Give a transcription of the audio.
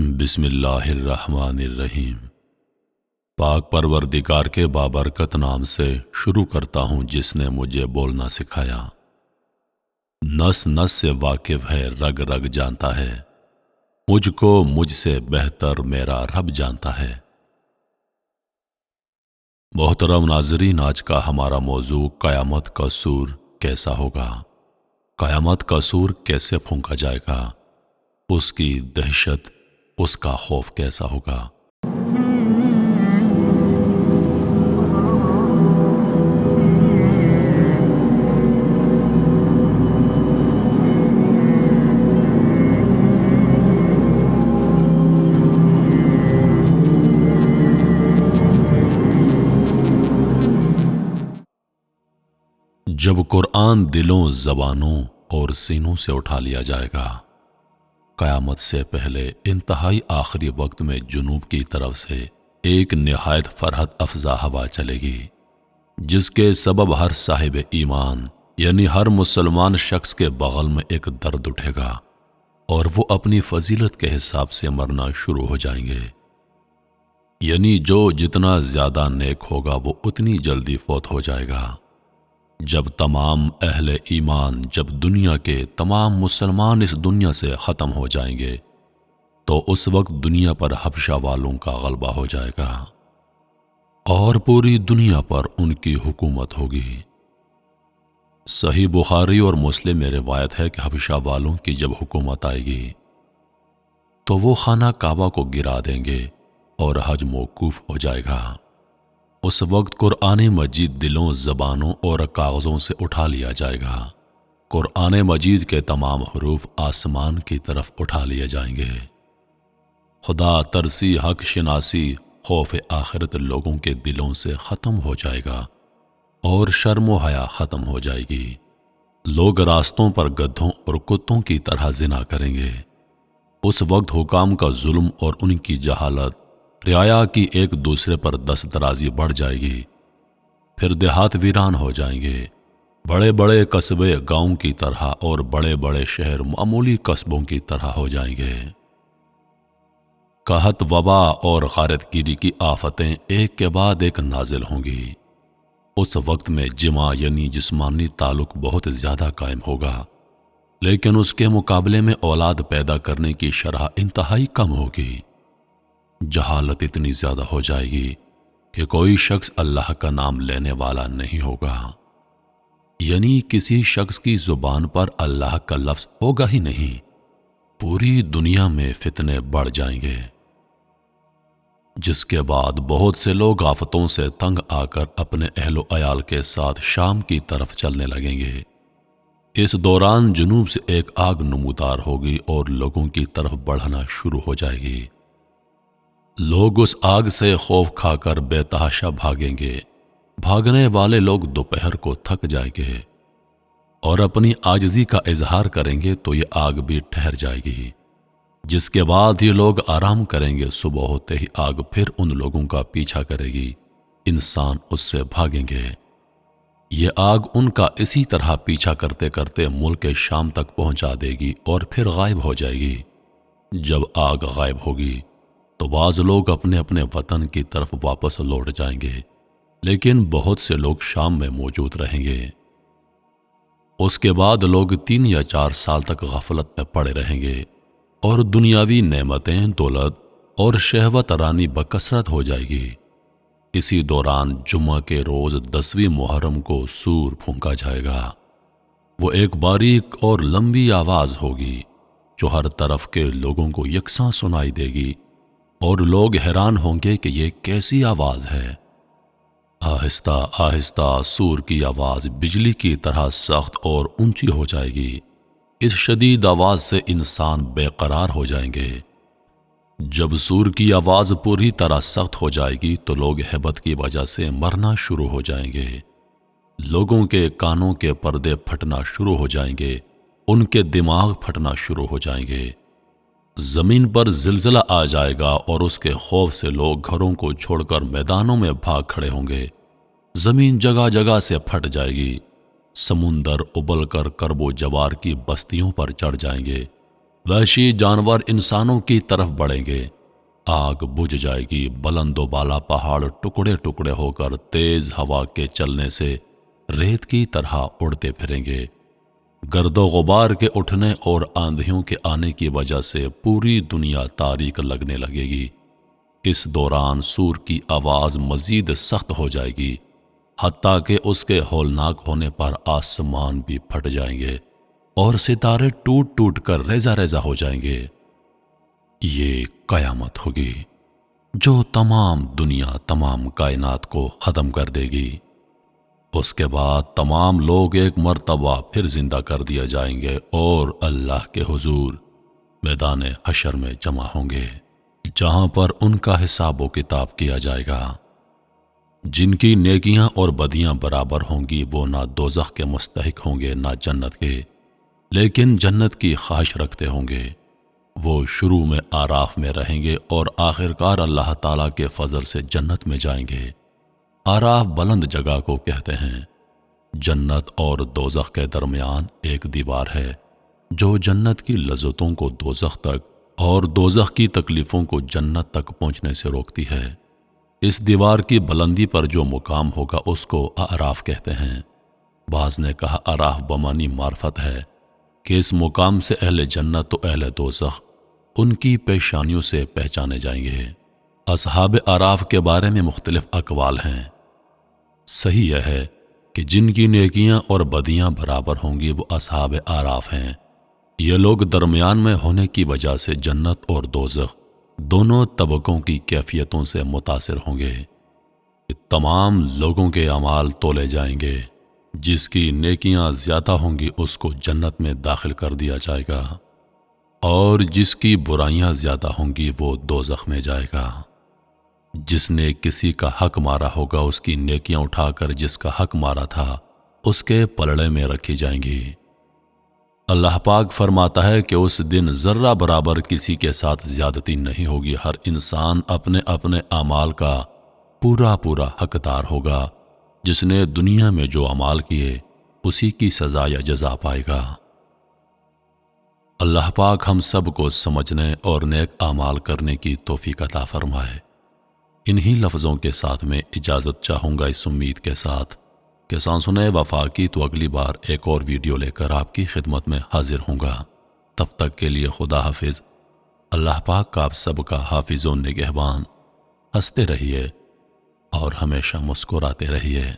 بسم اللہ الرحمن الرحیم۔ پاک پروردگار کے بابرکت نام سے شروع کرتا ہوں جس نے مجھے بولنا سکھایا۔ نس نس سے واقف ہے، رگ رگ جانتا ہے، مجھ کو مجھ سے بہتر میرا رب جانتا ہے۔ محترم ناظرین، آج کا ہمارا موضوع قیامت کا سور کیسا ہوگا، قیامت کا سور کیسے پھونکا جائے گا، اس کی دہشت، اس کا خوف کیسا ہوگا۔ جب قرآن دلوں، زبانوں اور سینوں سے اٹھا لیا جائے گا، قیامت سے پہلے انتہائی آخری وقت میں جنوب کی طرف سے ایک نہایت فرحت افزا ہوا چلے گی، جس کے سبب ہر صاحب ایمان یعنی ہر مسلمان شخص کے بغل میں ایک درد اٹھے گا اور وہ اپنی فضیلت کے حساب سے مرنا شروع ہو جائیں گے۔ یعنی جو جتنا زیادہ نیک ہوگا وہ اتنی جلدی فوت ہو جائے گا۔ جب تمام اہل ایمان، جب دنیا کے تمام مسلمان اس دنیا سے ختم ہو جائیں گے تو اس وقت دنیا پر حبشہ والوں کا غلبہ ہو جائے گا اور پوری دنیا پر ان کی حکومت ہوگی۔ صحیح بخاری اور مسلم میں روایت ہے کہ حبشہ والوں کی جب حکومت آئے گی تو وہ خانہ کعبہ کو گرا دیں گے اور حج موقوف ہو جائے گا۔ اس وقت قرآن مجید دلوں، زبانوں اور کاغذوں سے اٹھا لیا جائے گا۔ قرآن مجید کے تمام حروف آسمان کی طرف اٹھا لیے جائیں گے۔ خدا ترسی، حق شناسی، خوف آخرت لوگوں کے دلوں سے ختم ہو جائے گا اور شرم و حیا ختم ہو جائے گی۔ لوگ راستوں پر گدھوں اور کتوں کی طرح زنا کریں گے۔ اس وقت حکام کا ظلم اور ان کی جہالت، رعایا کی ایک دوسرے پر دست درازی بڑھ جائے گی۔ پھر دیہات ویران ہو جائیں گے، بڑے بڑے قصبے گاؤں کی طرح اور بڑے بڑے شہر معمولی قصبوں کی طرح ہو جائیں گے۔ قحط، وبا اور غارت گیری کی آفتیں ایک کے بعد ایک نازل ہوں گی۔ اس وقت میں جماع یعنی جسمانی تعلق بہت زیادہ قائم ہوگا، لیکن اس کے مقابلے میں اولاد پیدا کرنے کی شرح انتہائی کم ہوگی۔ جہالت اتنی زیادہ ہو جائے گی کہ کوئی شخص اللہ کا نام لینے والا نہیں ہوگا، یعنی کسی شخص کی زبان پر اللہ کا لفظ ہوگا ہی نہیں۔ پوری دنیا میں فتنے بڑھ جائیں گے، جس کے بعد بہت سے لوگ آفتوں سے تنگ آ کر اپنے اہل و عیال کے ساتھ شام کی طرف چلنے لگیں گے۔ اس دوران جنوب سے ایک آگ نمودار ہوگی اور لوگوں کی طرف بڑھنا شروع ہو جائے گی۔ لوگ اس آگ سے خوف کھا کر بے تحاشا بھاگیں گے۔ بھاگنے والے لوگ دوپہر کو تھک جائیں گے اور اپنی عاجزی کا اظہار کریں گے تو یہ آگ بھی ٹھہر جائے گی، جس کے بعد یہ لوگ آرام کریں گے۔ صبح ہوتے ہی آگ پھر ان لوگوں کا پیچھا کرے گی، انسان اس سے بھاگیں گے۔ یہ آگ ان کا اسی طرح پیچھا کرتے کرتے ملک شام تک پہنچا دے گی اور پھر غائب ہو جائے گی۔ جب آگ غائب ہوگی تو بعض لوگ اپنے اپنے وطن کی طرف واپس لوٹ جائیں گے، لیکن بہت سے لوگ شام میں موجود رہیں گے۔ اس کے بعد لوگ 3 یا 4 سال تک غفلت میں پڑے رہیں گے اور دنیاوی نعمتیں، دولت اور شہوت رانی بکثرت ہو جائے گی۔ اسی دوران جمعہ کے روز 10ویں محرم کو سور پھونکا جائے گا۔ وہ ایک باریک اور لمبی آواز ہوگی جو ہر طرف کے لوگوں کو یکساں سنائی دے گی اور لوگ حیران ہوں گے کہ یہ کیسی آواز ہے۔ آہستہ آہستہ سور کی آواز بجلی کی طرح سخت اور اونچی ہو جائے گی۔ اس شدید آواز سے انسان بے قرار ہو جائیں گے۔ جب سور کی آواز پوری طرح سخت ہو جائے گی تو لوگ ہیبت کی وجہ سے مرنا شروع ہو جائیں گے۔ لوگوں کے کانوں کے پردے پھٹنا شروع ہو جائیں گے، ان کے دماغ پھٹنا شروع ہو جائیں گے۔ زمین پر زلزلہ آ جائے گا اور اس کے خوف سے لوگ گھروں کو چھوڑ کر میدانوں میں بھاگ کھڑے ہوں گے۔ زمین جگہ جگہ سے پھٹ جائے گی، سمندر ابل کر کرب و جوار کی بستیوں پر چڑھ جائیں گے، وحشی جانور انسانوں کی طرف بڑھیں گے، آگ بجھ جائے گی، بلند و بالا پہاڑ ٹکڑے ٹکڑے ہو کر تیز ہوا کے چلنے سے ریت کی طرح اڑتے پھریں گے، گرد و غبار کے اٹھنے اور آندھیوں کے آنے کی وجہ سے پوری دنیا تاریک لگنے لگے گی۔ اس دوران سور کی آواز مزید سخت ہو جائے گی، حتیٰ کہ اس کے ہولناک ہونے پر آسمان بھی پھٹ جائیں گے اور ستارے ٹوٹ ٹوٹ کر ریزہ ریزہ ہو جائیں گے۔ یہ قیامت ہوگی جو تمام دنیا، تمام کائنات کو ختم کر دے گی۔ اس کے بعد تمام لوگ ایک مرتبہ پھر زندہ کر دیا جائیں گے اور اللہ کے حضور میدان حشر میں جمع ہوں گے، جہاں پر ان کا حساب و کتاب کیا جائے گا۔ جن کی نیکیاں اور بدیاں برابر ہوں گی وہ نہ دوزخ کے مستحق ہوں گے نہ جنت کے، لیکن جنت کی خواہش رکھتے ہوں گے۔ وہ شروع میں آراف میں رہیں گے اور آخرکار اللہ تعالیٰ کے فضل سے جنت میں جائیں گے۔ آراف بلند جگہ کو کہتے ہیں۔ جنت اور دوزخ کے درمیان ایک دیوار ہے جو جنت کی لذتوں کو دوزخ تک اور دوزخ کی تکلیفوں کو جنت تک پہنچنے سے روکتی ہے۔ اس دیوار کی بلندی پر جو مقام ہوگا اس کو اعراف کہتے ہیں۔ بعض نے کہا اعراف بمانی معرفت ہے کہ اس مقام سے اہل جنت و اہل دوزخ ان کی پیشانیوں سے پہچانے جائیں گے۔ اصحاب اعراف کے بارے میں مختلف اقوال ہیں۔ صحیح یہ ہے کہ جن کی نیکیاں اور بدیاں برابر ہوں گی وہ اصحاب اعراف ہیں۔ یہ لوگ درمیان میں ہونے کی وجہ سے جنت اور دوزخ دونوں طبقوں کی کیفیتوں سے متاثر ہوں گے۔ تمام لوگوں کے اعمال تولے جائیں گے، جس کی نیکیاں زیادہ ہوں گی اس کو جنت میں داخل کر دیا جائے گا، اور جس کی برائیاں زیادہ ہوں گی وہ دوزخ میں جائے گا۔ جس نے کسی کا حق مارا ہوگا اس کی نیکیاں اٹھا کر جس کا حق مارا تھا اس کے پلڑے میں رکھی جائیں گی۔ اللہ پاک فرماتا ہے کہ اس دن ذرہ برابر کسی کے ساتھ زیادتی نہیں ہوگی، ہر انسان اپنے اپنے اعمال کا پورا پورا حقدار ہوگا۔ جس نے دنیا میں جو اعمال کیے اسی کی سزا یا جزا پائے گا۔ اللہ پاک ہم سب کو سمجھنے اور نیک اعمال کرنے کی توفیق عطا فرمائے۔ انہی لفظوں کے ساتھ میں اجازت چاہوں گا، اس امید کے ساتھ کہ سانسنِ وفا کی تو اگلی بار ایک اور ویڈیو لے کر آپ کی خدمت میں حاضر ہوں گا۔ تب تک کے لیے خدا حافظ۔ اللہ پاک کا آپ سب کا حافظ و نگہبان۔ ہنستے رہیے اور ہمیشہ مسکراتے رہیے۔